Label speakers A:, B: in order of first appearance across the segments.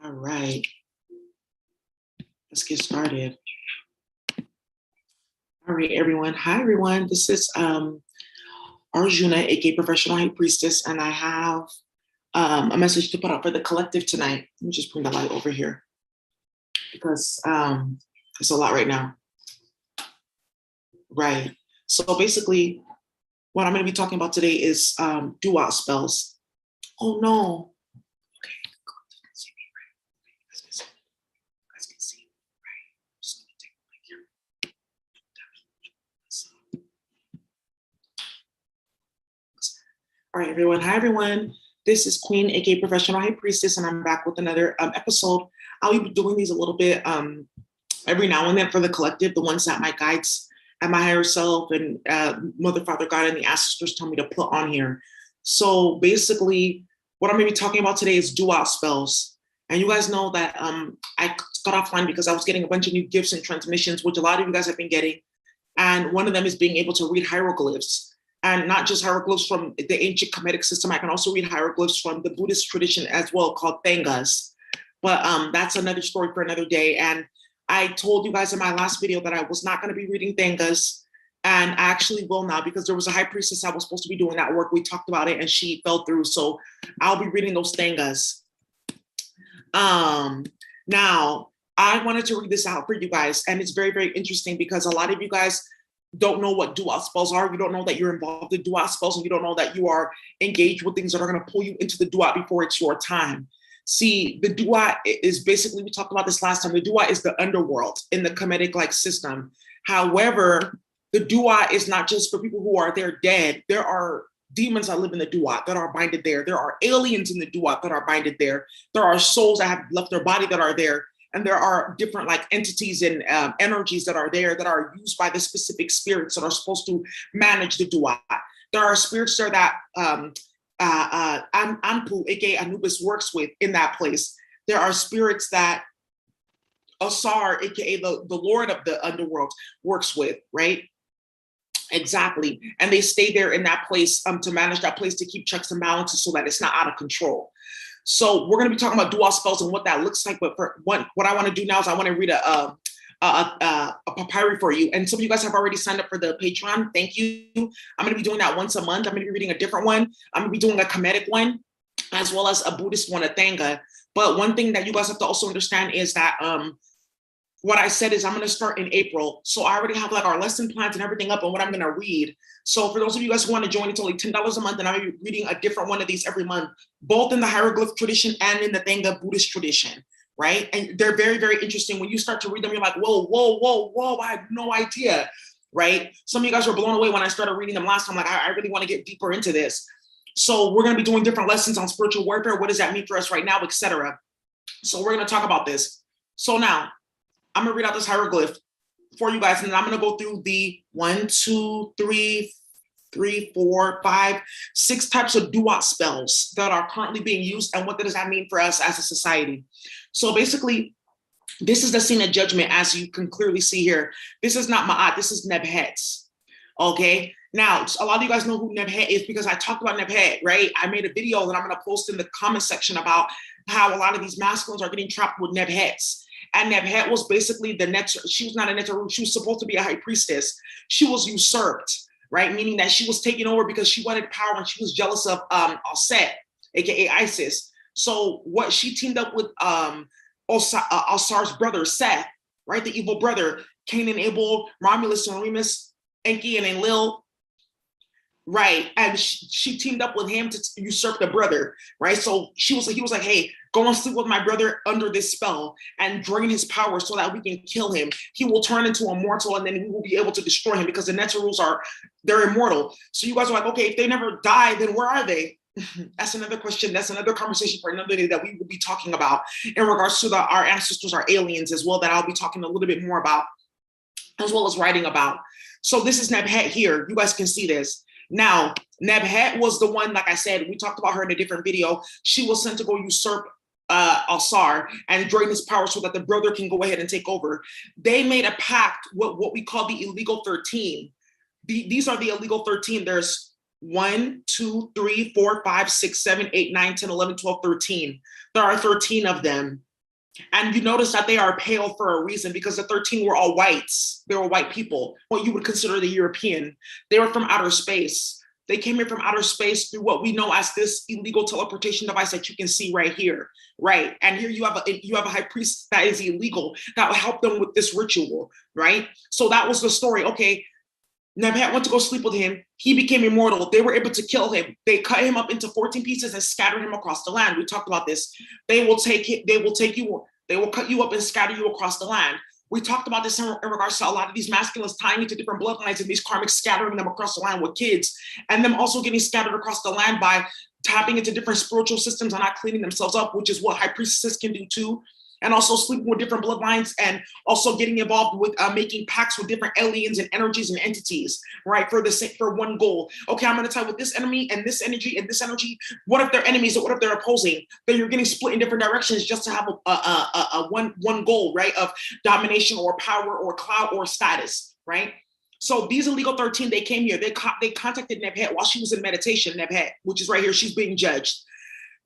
A: All right, let's get started. All right, everyone. Hi, everyone. This is Arjuna, aka Professional High Priestess, and I have a message to put out for the collective tonight. Let me just bring the light over here because it's a lot right now. Right. So basically, what I'm going to be talking about today is Duat Spells. Oh no. Okay. You can see me, right? You guys can see. Right. I'm just going to take my here. All right, everyone. Hi, everyone. This is Queen, aka Professional High Priestess, and I'm back with another episode. I'll be doing these a little bit every now and then for the collective, the ones that my guides and my higher self and Mother, Father, God, and the ancestors tell me to put on here. So basically, what I'm going to be talking about today is Duat Spells. And you guys know that I got offline because I was getting a bunch of new gifts and transmissions, which a lot of you guys have been getting. And one of them is being able to read hieroglyphs. And not just hieroglyphs from the ancient Kemetic system. I can also read hieroglyphs from the Buddhist tradition as well, called Thangas. But that's another story for another day. And I told you guys in my last video that I was not going to be reading Thangas. And I actually will now because there was a high priestess that was supposed to be doing that work. We talked about it and she fell through. So I'll be reading those Thangas. Now, I wanted to read this out for you guys. And it's very, very interesting because a lot of you guys don't know what Duat spells are. You don't know that you're involved in Duat spells, and you don't know that you are engaged with things that are going to pull you into the Duat before it's your time. See, the Duat is basically, we talked about this last time, the Duat is the underworld in the Kemetic like system. However, the Duat is not just for people who are there dead. There are demons that live in the Duat that are binded there. There are aliens in the Duat that are binded there. There are souls that have left their body that are there. And there are different like entities and energies that are there that are used by the specific spirits that are supposed to manage the Duat. There are spirits there that Anpu, aka Anubis, works with in that place. There are spirits that Asar, aka the Lord of the underworld, works with, right? Exactly. And they stay there in that place to manage that place, to keep checks and balances so that it's not out of control. So we're going to be talking about Duat spells and what that looks like. But for what I want to do now is I want to read a papyri for you. And some of you guys have already signed up for the Patreon. Thank you. I'm going to be doing that once a month. I'm going to be reading a different one. I'm going to be doing a Kemetic one, as well as a Buddhist one, a Thanga. But one thing that you guys have to also understand is that what I said is I'm going to start in April. So I already have like our lesson plans and everything up on what I'm going to read. So for those of you guys who want to join, it's only $10 a month. And I'm going to be reading a different one of these every month, both in the hieroglyph tradition and in the Thanga Buddhist tradition, right? And they're very, very interesting. When you start to read them, you're like, whoa, whoa, whoa, whoa, I have no idea, right? Some of you guys were blown away when I started reading them last time. Like, I really want to get deeper into this. So we're going to be doing different lessons on spiritual warfare. What does that mean for us right now, etc. So we're going to talk about this. So now, I'm going to read out this hieroglyph for you guys, and then I'm going to go through the 6 types of Duat spells that are currently being used, and what does that mean for us as a society. So basically, this is the scene of judgment, as you can clearly see here. This is not Ma'at, this is Nebhet. Okay? Now, a lot of you guys know who Nebhet is because I talked about Nebhet, right? I made a video that I'm going to post in the comment section about how a lot of these masculines are getting trapped with Nebhets. And Nebhet was basically she was not a Neteru, she was supposed to be a high priestess. She was usurped, right? Meaning that she was taken over because she wanted power and she was jealous of Set, aka Isis. So what she teamed up with Asar's brother, Seth, right? The evil brother, Cain and Abel, Romulus and Remus, Enki and Enlil, right? And she teamed up with him to usurp the brother, right? So he was like, hey, go and sleep with my brother under this spell and drain his power so that we can kill him. He will turn into a mortal and then we will be able to destroy him because the Neterus they're immortal. So you guys are like, okay, if they never die, then where are they? That's another question. That's another conversation for another day that we will be talking about in regards to our ancestors are aliens as well, that I'll be talking a little bit more about, as well as writing about. So this is Nebhet here. You guys can see this. Now, Nebhet was the one, like I said, we talked about her in a different video. She was sent to go usurp Asar and drain his power so that the brother can go ahead and take over. They made a pact, what we call the illegal 13. These are the illegal 13. There's 1, 2, 3, 4, 5, 6, 7, 8, 9, 10, 11, 12, 13. There are 13 of them, And you notice that they are pale for a reason because the 13 were all whites. They were white people, what you would consider the European. They were from outer space. They came here from outer space through what we know as this illegal teleportation device that you can see right here, right? And here you have a high priest that is illegal that will help them with this ritual, right? So that was the story. Okay, Nebhat went to go sleep with him. He became immortal. They were able to kill him. They cut him up into 14 pieces and scattered him across the land. We talked about this. They will cut you up and scatter you across the land. We talked about this in regards to a lot of these masculines tying into different bloodlines and these karmics scattering them across the land with kids, and them also getting scattered across the land by tapping into different spiritual systems and not cleaning themselves up, which is what high priestesses can do too. And also sleeping with different bloodlines and also getting involved with making pacts with different aliens and energies and entities, right? For one goal. Okay, I'm going to tie with this enemy and this energy and this energy. What if they're enemies or what if they're opposing? Then you're getting split in different directions just to have a one goal, right? Of domination or power or clout or status, right? So these illegal 13, they came here. They contacted Nebhat while she was in meditation, Nebhat, which is right here. She's being judged.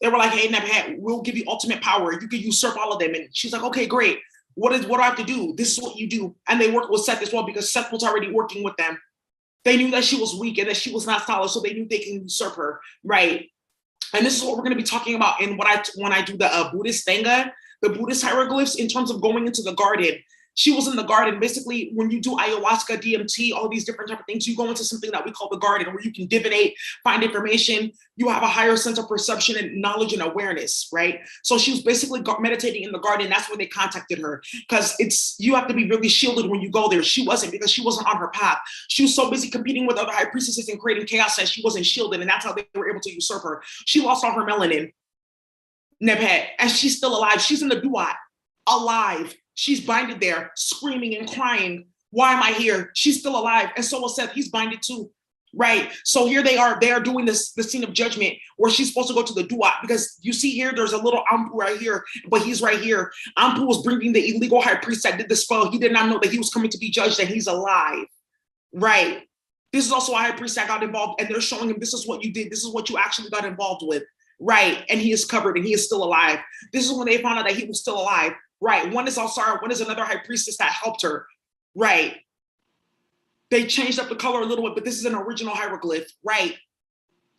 A: They were like, hey, Nebhat, we'll give you ultimate power. You can usurp all of them. And she's like, okay, great. What do I have to do? This is what you do. And they worked with Seth as well because Seth was already working with them. They knew that she was weak and that she was not solid, so they knew they can usurp her, right? And this is what we're going to be talking about in when I do the Buddhist Thanga, the Buddhist hieroglyphs in terms of going into the garden. She was in the garden. Basically, when you do ayahuasca, DMT, all these different type of things, you go into something that we call the garden, where you can divinate, find information. You have a higher sense of perception and knowledge and awareness, right? So she was basically meditating in the garden. That's where they contacted her, because you have to be really shielded when you go there. She wasn't, because she wasn't on her path. She was so busy competing with other high priestesses and creating chaos that she wasn't shielded, and that's how they were able to usurp her. She lost all her melanin, Nebhat, and she's still alive. She's in the Duat, alive. She's binded there, screaming and crying. Why am I here? She's still alive. And so was Seth. He's binded too, right? So here they are doing the scene of judgment where she's supposed to go to the Duat, because you see here, there's a little Ampu right here, but he's right here. Ampu was bringing the illegal high priest that did the spell. He did not know that he was coming to be judged, and he's alive, right? This is also a high priest that got involved, and they're showing him, this is what you did. This is what you actually got involved with, right? And he is covered and he is still alive. This is when they found out that he was still alive. Right. One is Alsara, one is another high priestess that helped her. Right. They changed up the color a little bit, but this is an original hieroglyph. Right.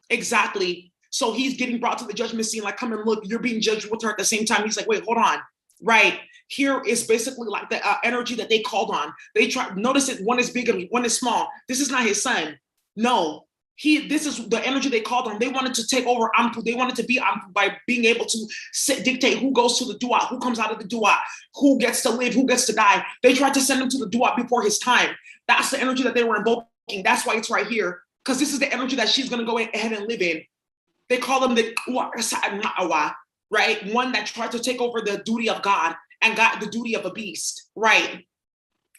A: Exactly. So he's getting brought to the judgment scene, like, come and look, you're being judged with her at the same time. He's like, wait, hold on. Right. Here is basically like the energy that they called on. They try, notice it, one is big and one is small. This is not his son. No. This is the energy they called on. They wanted to take over Ampu. They wanted to be Ampu by being able to dictate who goes to the Duat, who comes out of the Duat, who gets to live, who gets to die. They tried to send him to the Duat before his time. That's the energy that they were invoking. That's why it's right here, because this is the energy that she's going to go ahead and live in. They call them the right? One that tried to take over the duty of God and got the duty of a beast, right?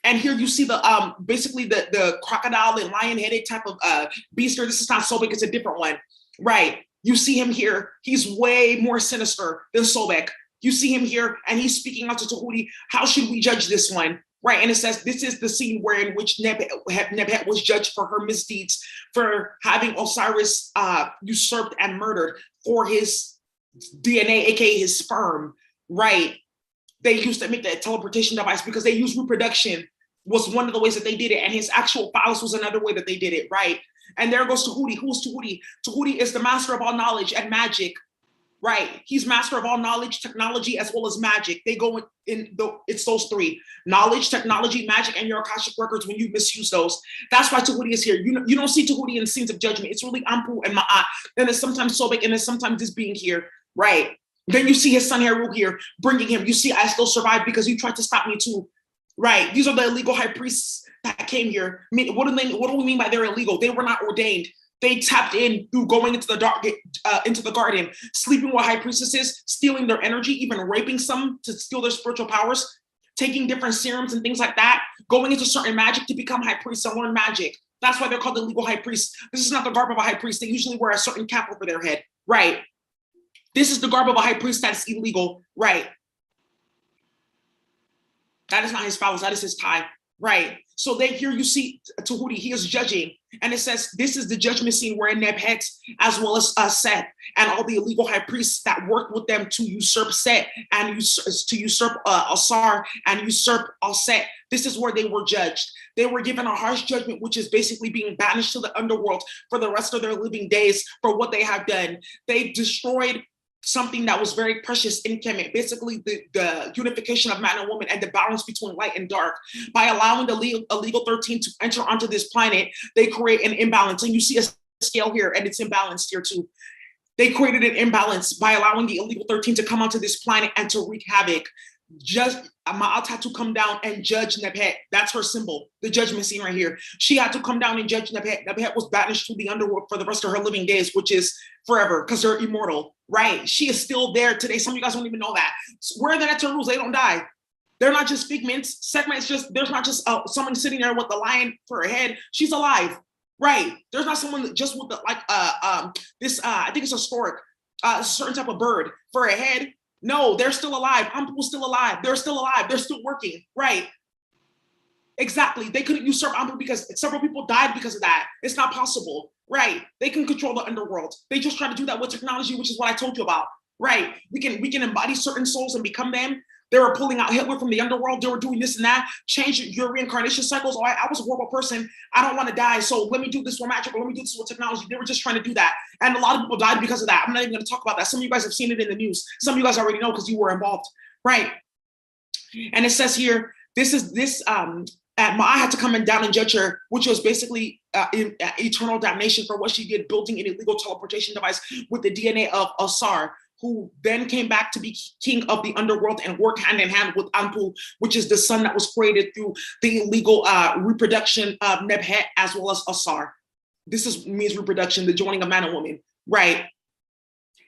A: And here you see the basically the crocodile and lion-headed type of beaster. This is not Sobek, it's a different one, right? You see him here. He's way more sinister than Sobek. You see him here, and he's speaking out to Tahuti. How should we judge this one, right? And it says this is the scene where in which Nebhat was judged for her misdeeds, for having Osiris usurped and murdered for his DNA, aka his sperm, right? They used to make that teleportation device because they used reproduction was one of the ways that they did it. And his actual phallus was another way that they did it, right? And there goes Tahuti. Who's Tahuti? Tahuti is the master of all knowledge and magic, right? He's master of all knowledge, technology, as well as magic. They go it's those three: knowledge, technology, magic, and your Akashic records when you misuse those. That's why Tahuti is here. You don't see Tahuti in scenes of judgment. It's really Ampu and Ma'at. Then there's sometimes Sobek, and there's sometimes this being here, right? Then you see his son Heru here, bringing him. You see, I still survive because you tried to stop me too. Right. These are the illegal high priests that came here. I mean, what do we mean by they're illegal? They were not ordained. They tapped in through going into the garden, sleeping with high priestesses, stealing their energy, even raping some to steal their spiritual powers, taking different serums and things like that, going into certain magic to become high priests and learn magic. That's why they're called illegal high priests. This is not the garb of a high priest. They usually wear a certain cap over their head. Right. This is the garb of a high priest that's illegal. Right. That is not his phallus, that is his tie. right? So they here you see Tahuti, he is judging. And it says, this is the judgment scene where Nebhet, as well as Set, and all the illegal high priests that worked with them to usurp Set, and to usurp Asar, and usurp Set. This is where they were judged. They were given a harsh judgment, which is basically being banished to the underworld for the rest of their living days for what they have done. They destroyed something that was very precious in Kemet, basically the unification of man and woman and the balance between light and dark. By allowing the illegal 13 to enter onto this planet, they create an imbalance. And you see a scale here, and it's imbalanced here too. They created an imbalance by allowing the illegal 13 to come onto this planet and to wreak havoc. Just Ma'at had to come down and judge Nebhet. That's her symbol, the judgment scene right here. She had to come down and judge Nebhet. Nebhet was banished to the underworld for the rest of her living days, which is forever, because they're immortal, right? She is still there today. Some of you guys don't even know that. Where are the Neterus? They don't die. They're not just figments. Segment is just, there's not just someone sitting there with the lion for her head. She's alive, right? There's not someone just with the, like, I think it's historic, a certain type of bird for a head. No, they're still alive. Ampu's still alive. They're still alive. They're still working, right? Exactly. They couldn't usurp Ampu because several people died because of that. It's not possible, right? They can control the underworld. They just try to do that with technology, which is what I told you about, right? We can embody certain souls and become them. They were pulling out Hitler from the underworld. They were doing this and that. Change your reincarnation cycles. Oh, I was a horrible person. I don't want to die. So let me do this with magic, or let me do this with technology. They were just trying to do that. And a lot of people died because of that. I'm not even going to talk about that. Some of you guys have seen it in the news. Some of you guys already know because you were involved, right? And it says here, Ma'a had to come and down and judge her, which was basically eternal damnation for what she did, building an illegal teleportation device with the DNA of Asar, who then came back to be king of the underworld and work hand in hand with Anpu, which is the son that was created through the illegal reproduction of Nebhet as well as Asar. This means reproduction, the joining of man and woman, right?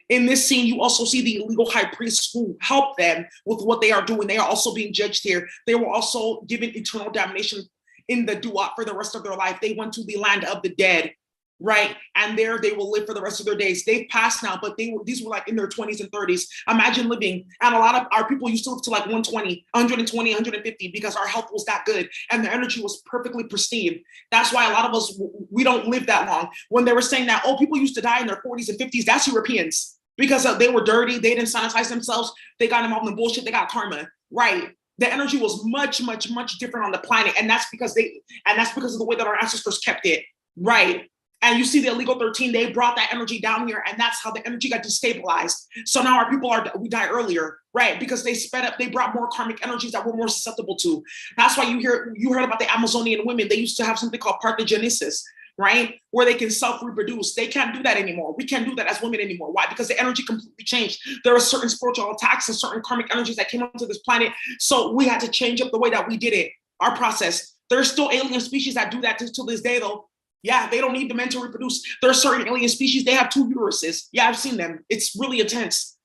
A: In this scene, you also see the illegal high priests who help them with what they are doing. They are also being judged here. They were also given eternal damnation in the Duat for the rest of their life. They went to the land of the dead, right? And there they will live for the rest of their days. They've passed now, but these were like in their 20s and 30s. Imagine living, and a lot of our people used to live to like 120, 150 because our health was that good and the energy was perfectly pristine. That's why a lot of us, we don't live that long. When they were saying that, oh, people used to die in their 40s and 50s, that's Europeans. Because they were dirty, they didn't sanitize themselves, they got involved in bullshit, they got karma, right? The energy was much, much, much different on the planet, and that's because of the way that our ancestors kept it, right? And you see the illegal 13, they brought that energy down here, and that's how the energy got destabilized. So now our people we die earlier, right? Because they sped up, they brought more karmic energies that we're more susceptible to. That's why you heard about the Amazonian women. They used to have something called parthenogenesis, right? Where they can self-reproduce. They can't do that anymore. We can't do that as women anymore. Why? Because the energy completely changed. There are certain spiritual attacks and certain karmic energies that came onto this planet. So we had to change up the way that we did it, our process. There's still alien species that do that to this day though. Yeah, they don't need the men to reproduce. There are certain alien species, they have 2 uteruses. Yeah, I've seen them. It's really intense.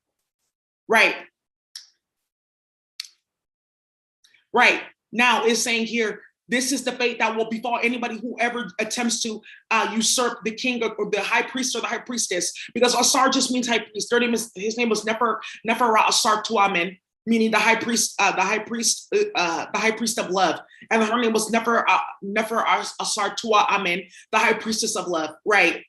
A: Right. Right. Now it's saying here, this is the fate that will befall anybody who ever attempts to usurp the king or the high priest or the high priestess. Because Asar just means high priest. His name was Neferra Asar Tuamen, meaning the high priest of love. And her name was Nefer Asar Tuamen, the high priestess of love. Right.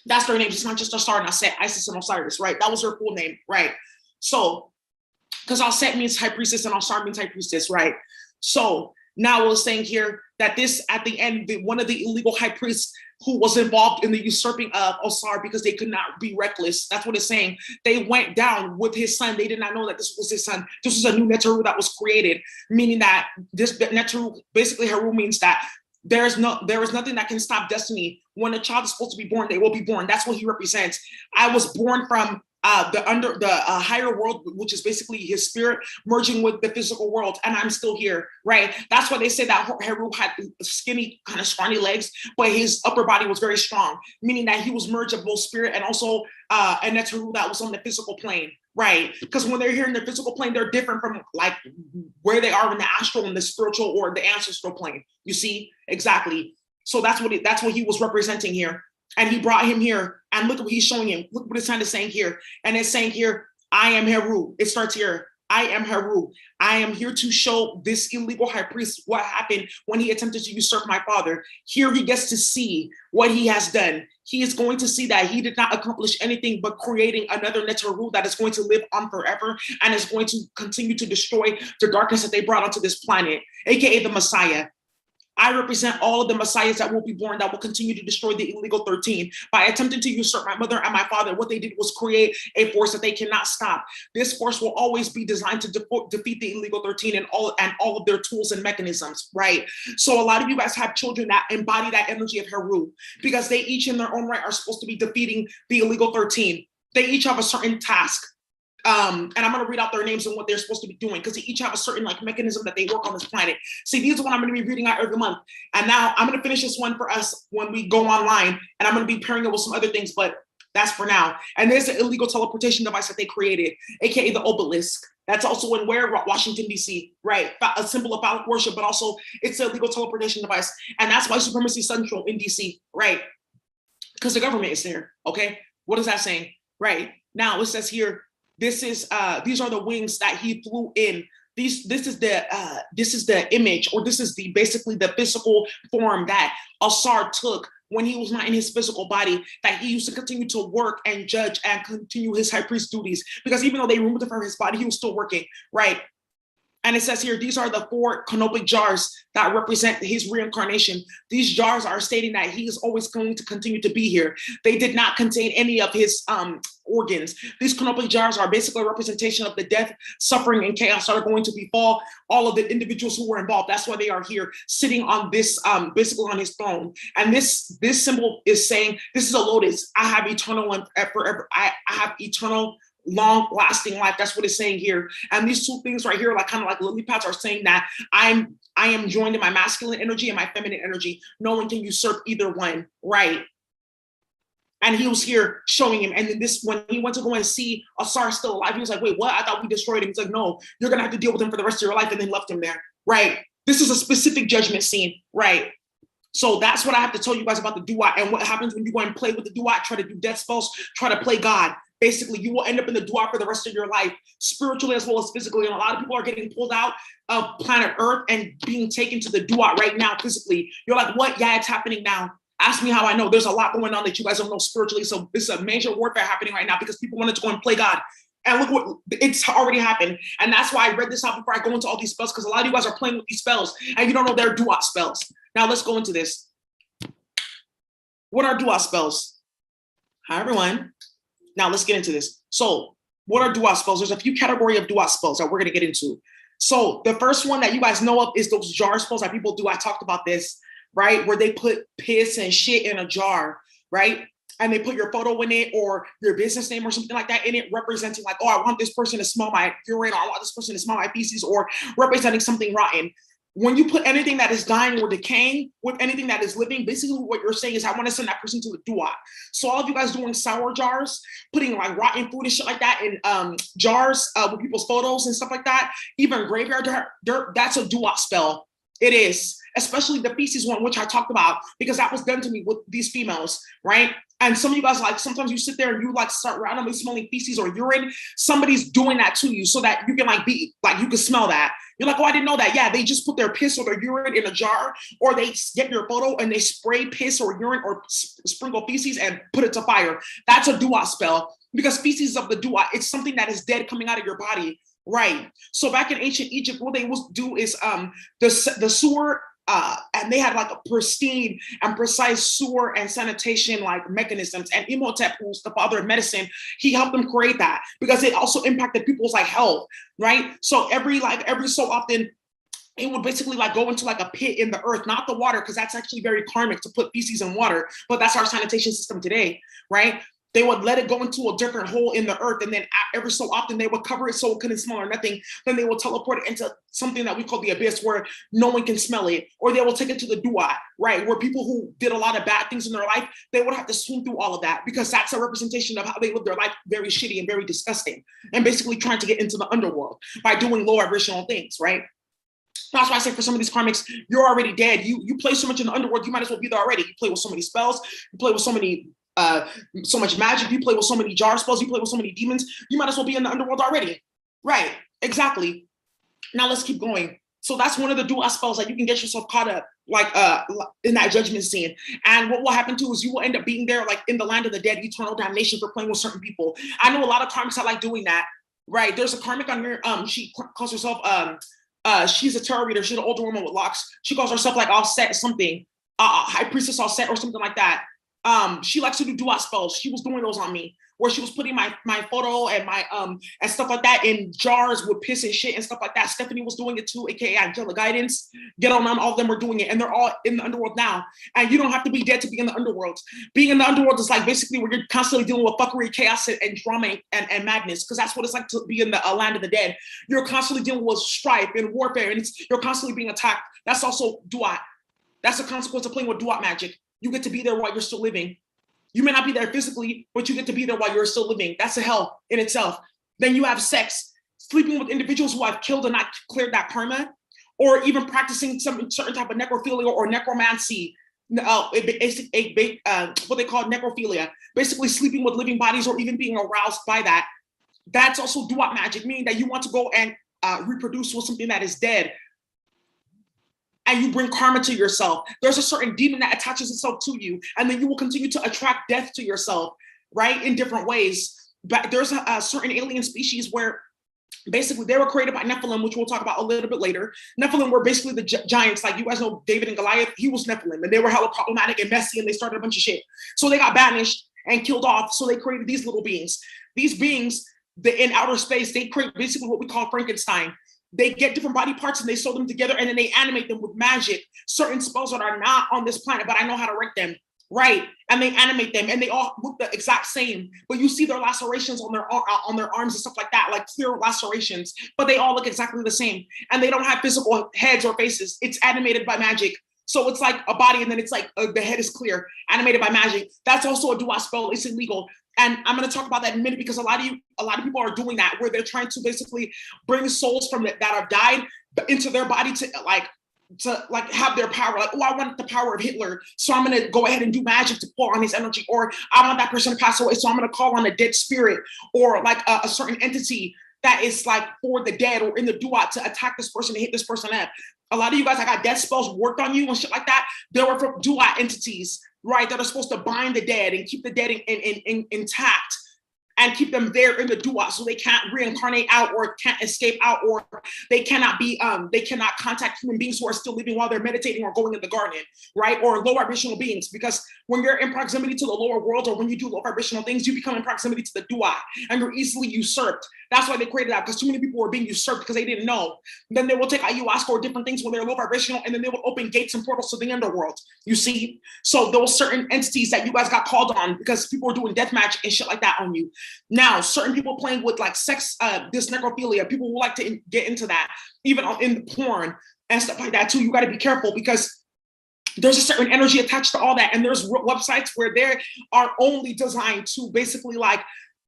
A: That's their name. It's not just Asar and Aset, Isis and Osiris. Right. That was her full name. Right. So, because Aset means high priestess and Asar means high priestess. Right. So. Now we're saying here that this, at the end, one of the illegal high priests who was involved in the usurping of Osar because they could not be reckless. That's what it's saying. They went down with his son. They did not know that this was his son. This was a new Neteru that was created, meaning that this Neteru, basically Heru means that there is nothing that can stop destiny. When a child is supposed to be born, they will be born. That's what he represents. I was born from the higher world, which is basically his spirit merging with the physical world, and I'm still here, right? That's why they say that Heru had skinny, kind of scrawny legs, but his upper body was very strong, meaning that he was merged of both spirit and also a Neteru that was on the physical plane, right? Because when they're here in the physical plane, they're different from like where they are in the astral and the spiritual or the ancestral plane. You see, exactly. So that's what he was representing here. And he brought him here, and look at what he's showing him. Look what it's kind of saying here. And it's saying here, I am Heru. It starts here. I am Heru. I am here to show this illegal high priest what happened when he attempted to usurp my father. Here he gets to see what he has done. He is going to see that he did not accomplish anything but creating another Neteru that is going to live on forever and is going to continue to destroy the darkness that they brought onto this planet, aka the Messiah. I represent all of the messiahs that will be born that will continue to destroy the illegal 13. By attempting to usurp my mother and my father, what they did was create a force that they cannot stop. This force will always be designed to defeat the illegal 13 and all of their tools and mechanisms, right? So a lot of you guys have children that embody that energy of Heru because they each in their own right are supposed to be defeating the illegal 13. They each have a certain task. And I'm going to read out their names and what they're supposed to be doing because they each have a certain like mechanism that they work on this planet. See, these are what I'm going to be reading out every month. And now I'm going to finish this one for us when we go online, and I'm going to be pairing it with some other things, but that's for now. And there's the illegal teleportation device that they created, aka the obelisk. That's also in where? Washington, D.C., right? A symbol of phallic worship, but also it's an illegal teleportation device. And that's why Supremacy Central in D.C., right? Because the government is there, okay? What is that saying? Right. Now it says here, these are the wings that he flew in. This is the image, or this is basically the physical form that Asar took when he was not in his physical body, that he used to continue to work and judge and continue his high priest duties. Because even though they removed him from his body, he was still working, right? And it says here, these are the 4 canopic jars that represent his reincarnation. These jars are stating that he is always going to continue to be here. They did not contain any of his organs. These canopic jars are basically a representation of the death, suffering, and chaos that are going to befall all of the individuals who were involved. That's why they are here sitting on this, basically on his throne. And this symbol is saying, this is a lotus. I have eternal and forever. I have eternal long-lasting life. That's what it's saying here. And these 2 things right here, like kind of like lily pads, are saying that I am joined in my masculine energy and my feminine energy. No one can usurp either one, right? And he was here showing him. And then when he went to go and see Asar still alive, he was like, wait, what? I thought we destroyed him. He's like, no, you're going to have to deal with him for the rest of your life. And then left him there, right? This is a specific judgment scene, right? So that's what I have to tell you guys about the Duat and what happens when you go and play with the Duat, try to do death spells, try to play God. Basically, you will end up in the Duat for the rest of your life, spiritually as well as physically. And a lot of people are getting pulled out of planet Earth and being taken to the Duat right now physically. You're like, what? Yeah, it's happening now. Ask me how I know. There's a lot going on that you guys don't know spiritually. So this is a major warfare happening right now because people wanted to go and play God. And look what, it's already happened. And that's why I read this out before I go into all these spells, because a lot of you guys are playing with these spells and you don't know they're Duat spells. Now let's go into this. What are Duat spells? Hi, everyone. Now let's get into this. So what are Duat spells? There's a few categories of Duat spells that we're going to get into. So the first one that you guys know of is those jar spells that people do. I talked about this, right? Where they put piss and shit in a jar, right? And they put your photo in it or your business name or something like that in it, representing like, oh, I want this person to smell my urine, or I want this person to smell my feces, or representing something rotten. When you put anything that is dying or decaying with anything that is living, basically what you're saying is I want to send that person to the Duat. So all of you guys doing sour jars, putting like rotten food and shit like that in jars with people's photos and stuff like that, even graveyard dirt, that's a Duat spell. It is, especially the feces one, which I talked about, because that was done to me with these females, right? And some of you guys, like, sometimes you sit there and you like start randomly smelling feces or urine. Somebody's doing that to you so that you can like be, like, you can smell that. You're like, oh, I didn't know that. Yeah, they just put their piss or their urine in a jar, or they get your photo and they spray piss or urine or sprinkle feces and put it to fire. That's a Duat spell, because feces of the Duat, it's something that is dead coming out of your body. Right. So back in ancient Egypt, what they would do is the sewer, and they had like a pristine and precise sewer and sanitation like mechanisms. And Imhotep, who's the father of medicine, he helped them create that because it also impacted people's like health. Right. So every so often, it would basically like go into like a pit in the earth, not the water, because that's actually very karmic to put feces in water. But that's our sanitation system today. Right. They would let it go into a different hole in the earth. And then every so often they would cover it so it couldn't smell or nothing. Then they will teleport it into something that we call the abyss, where no one can smell it. Or they will take it to the Duat, right? Where people who did a lot of bad things in their life, they would have to swim through all of that, because that's a representation of how they live their life, very shitty and very disgusting. And basically trying to get into the underworld by doing low vibrational things, right? That's why I say for some of these karmics, you're already dead. You play so much in the underworld, you might as well be there already. You play with so many spells, you play with so much magic, you play with so many jar spells, you play with so many demons, you might as well be in the underworld already. Right. Exactly. Now let's keep going. So that's one of the Duat spells that you can get yourself caught up, like in that judgment scene. And what will happen too is you will end up being there, like in the land of the dead, eternal damnation for playing with certain people. I know a lot of karmics that like doing that. Right? There's a karmic on here. She calls herself she's a tarot reader. She's an older woman with locks. She calls herself like all set something, High Priestess all set or something like that. She likes to do Duat spells. She was doing those on me, where she was putting my photo and my and stuff like that in jars with piss and shit and stuff like that. Stephanie was doing it too, aka Angelic Guidance. Get on them, all of them were doing it, and they're all in the underworld now. And you don't have to be dead to be in the underworld. Being in the underworld is like basically where you're constantly dealing with fuckery, chaos, and drama and madness, because that's what it's like to be in the land of the dead. You're constantly dealing with strife and warfare, and you're constantly being attacked. That's also Duat. That's a consequence of playing with Duat magic. You get to be there while you're still living. You may not be there physically, but you get to be there while you're still living. That's a hell in itself. Then you have sex, sleeping with individuals who have killed and not cleared that karma, or even practicing some certain type of necrophilia or necromancy, what they call necrophilia, basically sleeping with living bodies or even being aroused by that. That's also Duat magic, meaning that you want to go and reproduce with something that is dead. And you bring karma to yourself. There's a certain demon that attaches itself to you, and then you will continue to attract death to yourself, right? In different ways. But there's a certain alien species where basically they were created by Nephilim, which we'll talk about a little bit later. Nephilim were basically the giants, like you guys know David and Goliath. He was Nephilim, and they were hella problematic and messy, and they started a bunch of shit. So they got banished and killed off. So they created these little beings. These beings, in outer space, they create basically what we call Frankenstein. They get different body parts and they sew them together, and then they animate them with magic. Certain spells that are not on this planet, but I know how to write them, right? And they animate them, and they all look the exact same. But you see their lacerations on their arms and stuff like that, like clear lacerations. But they all look exactly the same, and they don't have physical heads or faces. It's animated by magic. So it's like a body, and then it's like the head is clear, animated by magic. That's also a Duat spell. It's illegal. And I'm going to talk about that in a minute, because a lot of people are doing that, where they're trying to basically bring souls from that have died into their body to have their power. Like, oh, I want the power of Hitler, so I'm going to go ahead and do magic to pull on his energy. Or I want that person to pass away, so I'm going to call on a dead spirit, or like a certain entity that is like for the dead or in the Duat to attack this person, to hit this person up. A lot of you guys that got death spells worked on you and shit like that, they were from Duat entities, right? That are supposed to bind the dead and keep the dead intact and keep them there in the Duat, so they can't reincarnate out or can't escape out, or they cannot contact human beings who are still living while they're meditating or going in the garden, right? Or low vibrational beings, because when you're in proximity to the lower world, or when you do low vibrational things, you become in proximity to the Duat, and you're easily usurped. That's why they created that, because too many people were being usurped because they didn't know. Then they will take ayahuasca or different things when they're low vibrational, and then they will open gates and portals to the underworld. You see? So those certain entities that you guys got called on because people were doing death magic and shit like that on you. Now, certain people playing with like sex, this necrophilia, people who like to get into that, even in porn and stuff like that too. You got to be careful, because there's a certain energy attached to all that. And there's websites where they are only designed to basically like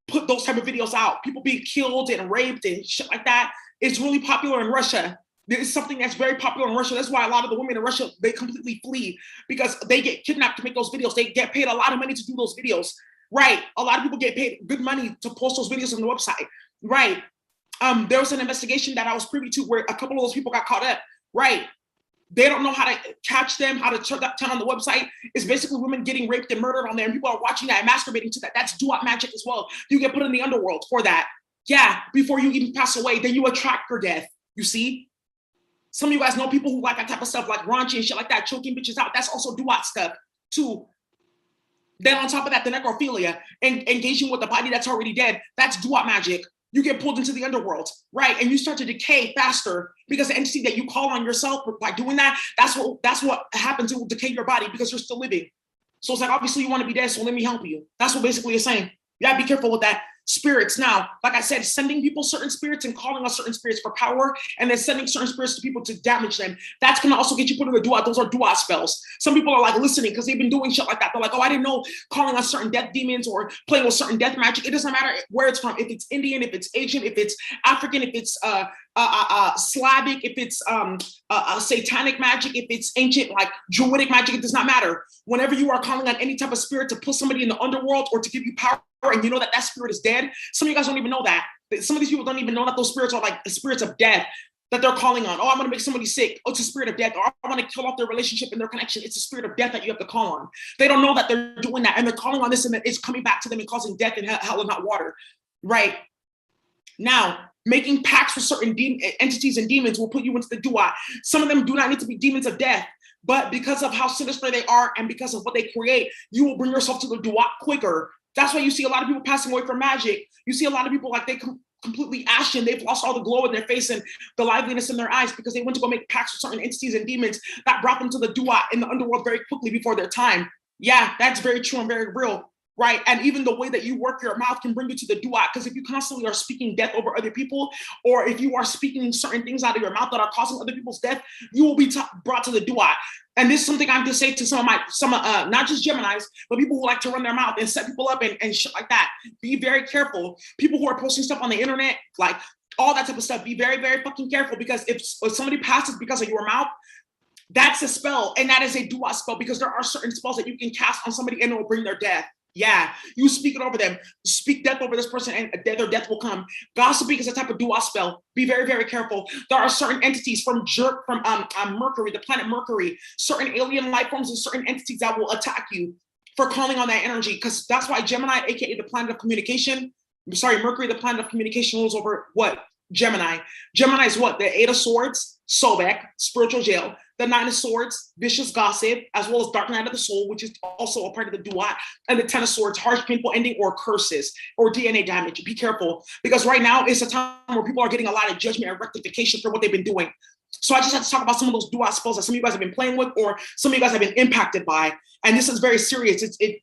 A: put those type of videos out. People being killed and raped and shit like that. It's really popular in Russia. It's something that's very popular in Russia. That's why a lot of the women in Russia, they completely flee, because they get kidnapped to make those videos. They get paid a lot of money to do those videos. Right. A lot of people get paid good money to post those videos on the website. Right. There was an investigation that I was privy to where a couple of those people got caught up. Right. They don't know how to catch them, how to turn on the website. It's basically women getting raped and murdered on there, and people are watching that and masturbating to that. That's Duat magic as well. You get put in the underworld for that. Yeah. Before you even pass away, then you attract your death. You see? Some of you guys know people who like that type of stuff, like raunchy and shit like that, choking bitches out. That's also Duat stuff too. Then on top of that, the necrophilia, and engaging with the body that's already dead, that's Duat magic. You get pulled into the underworld, right? And you start to decay faster, because the entity that you call on yourself by doing that, that's what happens. It will decay your body because you're still living. So it's like, obviously you want to be dead, so let me help you. That's what basically it's saying. You gotta be careful with that. Spirits. Now, like I said, sending people certain spirits and calling on certain spirits for power, and then sending certain spirits to people to damage them. That's gonna also get you put in the Duat. Those are Duat spells. Some people are like listening because they've been doing shit like that. They're like, oh, I didn't know calling on certain death demons or playing with certain death magic. It doesn't matter where it's from. If it's Indian, if it's Asian, if it's African, if it's Slavic, if it's satanic magic, if it's ancient like Druidic magic, it does not matter. Whenever you are calling on any type of spirit to put somebody in the underworld or to give you power, and you know that spirit is dead. Some of you guys don't even know that. Some of these people don't even know that those spirits are like the spirits of death that they're calling on. Oh, I'm going to make somebody sick. Oh, it's a spirit of death. Or I want to kill off their relationship and their connection. It's a spirit of death that you have to call on. They don't know that they're doing that, and they're calling on this, and it's coming back to them and causing death and hell and hot water, right? Now, making pacts with certain entities and demons will put you into the Duat. Some of them do not need to be demons of death, but because of how sinister they are and because of what they create, you will bring yourself to the Duat quicker. That's why you see a lot of people passing away from magic. You see a lot of people like they completely ashen. They've lost all the glow in their face and the liveliness in their eyes because they went to go make pacts with certain entities and demons that brought them to the Duat in the underworld very quickly before their time. Yeah, that's very true and very real. Right. And even the way that you work your mouth can bring you to the Duat. Because if you constantly are speaking death over other people, or if you are speaking certain things out of your mouth that are causing other people's death, you will be brought to the Duat. And this is something I'm to say to some not just Geminis, but people who like to run their mouth and set people up and shit like that. Be very careful. People who are posting stuff on the internet, like all that type of stuff, be very, very fucking careful. Because if somebody passes because of your mouth, that's a spell. And that is a Duat spell, because there are certain spells that you can cast on somebody and it will bring their death. Yeah, you speak it over them. Speak death over this person and their death will come. Gossiping is a type of Duat spell. Be very, very careful. There are certain entities from Mercury, the planet Mercury, certain alien life forms and certain entities that will attack you for calling on that energy. Because that's why Gemini, aka the planet of communication, Mercury, the planet of communication, rules over what? Gemini. Gemini is what? The Eight of Swords, Sobek, spiritual jail. The Nine of Swords, vicious gossip, as well as Dark Night of the Soul, which is also a part of the Duat, and the Ten of Swords, harsh, painful ending, or curses, or DNA damage. Be careful, because right now it's a time where people are getting a lot of judgment and rectification for what they've been doing. So I just have to talk about some of those Duat spells that some of you guys have been playing with, or some of you guys have been impacted by. And this is very serious. It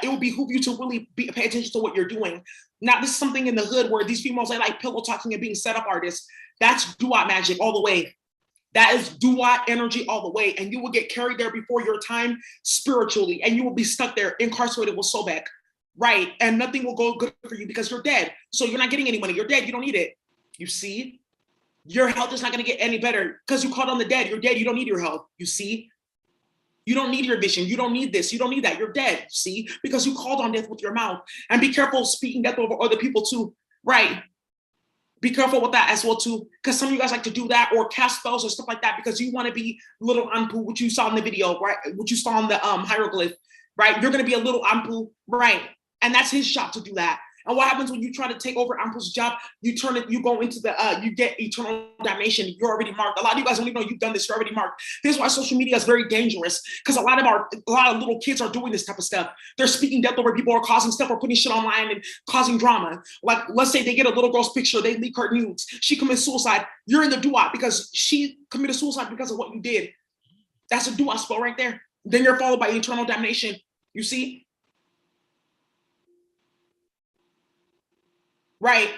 A: will behoove you to really pay attention to what you're doing. Now, this is something in the hood where these females, they like pillow talking and being set up artists. That's Duat magic all the way. That is Duat energy all the way. And you will get carried there before your time spiritually. And you will be stuck there incarcerated with Sobek. Right. And nothing will go good for you because you're dead. So you're not getting any money. You're dead. You don't need it. You see? Your health is not going to get any better because you called on the dead. You're dead. You don't need your health. You see? You don't need your vision. You don't need this. You don't need that. You're dead. See? Because you called on death with your mouth. And be careful speaking death over other people too. Right. Be careful with that as well too, because some of you guys like to do that or cast spells or stuff like that because you want to be little Anpu, which you saw in the video, right? What you saw in the hieroglyph, right? You're going to be a little Anpu, right? And that's his job to do that. And what happens when you try to take over Anpu's job? You turn it, you go into the, you get eternal damnation. You're already marked. A lot of you guys don't even know you've done this. You're already marked. This is why social media is very dangerous, because a lot of little kids are doing this type of stuff. They're speaking death over people or causing stuff or putting shit online and causing drama. Like, let's say they get a little girl's picture, they leak her nudes. She commits suicide. You're in the Duat because she committed suicide because of what you did. That's a Duat spell right there. Then you're followed by eternal damnation. You see? Right.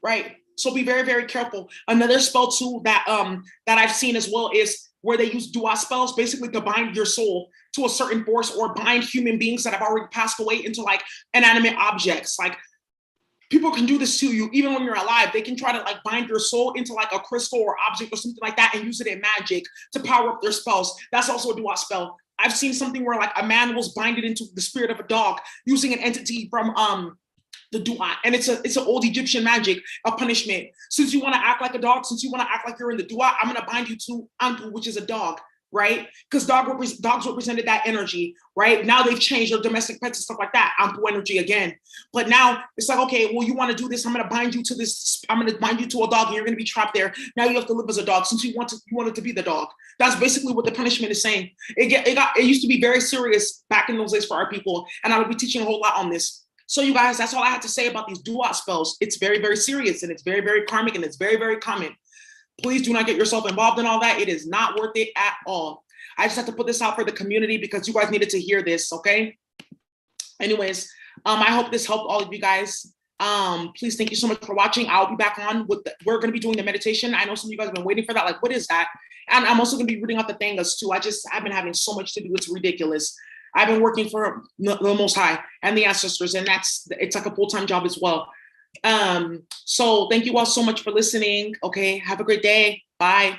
A: Right. So be very, very careful. Another spell too that I've seen as well is where they use Duat spells basically to bind your soul to a certain force or bind human beings that have already passed away into like inanimate objects. Like, people can do this to you even when you're alive. They can try to like bind your soul into like a crystal or object or something like that and use it in magic to power up their spells. That's also a Duat spell. I've seen something where like a man was binded into the spirit of a dog using an entity from the Duat, and it's an old Egyptian magic, a punishment. Since you want to act like a dog, since you want to act like you're in the Duat, I'm gonna bind you to Anpu, which is a dog, right? Because dogs represented that energy, right? Now they've changed their domestic pets and stuff like that, Anpu energy again. But now it's like, okay, well, you want to do this, I'm gonna bind you to this, I'm gonna bind you to a dog, and you're gonna be trapped there. Now you have to live as a dog since you wanted to be the dog. That's basically what the punishment is saying. It used to be very serious back in those days for our people, and I would be teaching a whole lot on this. So you guys, that's all I have to say about these Duat spells. It's very, very serious, and it's very, very karmic, and it's very, very common. Please do not get yourself involved in all that. It is not worth it at all. I just have to put this out for the community because you guys needed to hear this, okay? Anyways, I hope this helped all of you guys. Please, thank you so much for watching. I'll be back on with we're going to be doing the meditation. I know some of you guys have been waiting for that. Like, what is that? And I'm also going to be reading out the Thangas too. I've been having so much to do. It's ridiculous. I've been working for the Most High and the ancestors, and it's like a full-time job as well. So thank you all so much for listening. Okay, have a great day. Bye.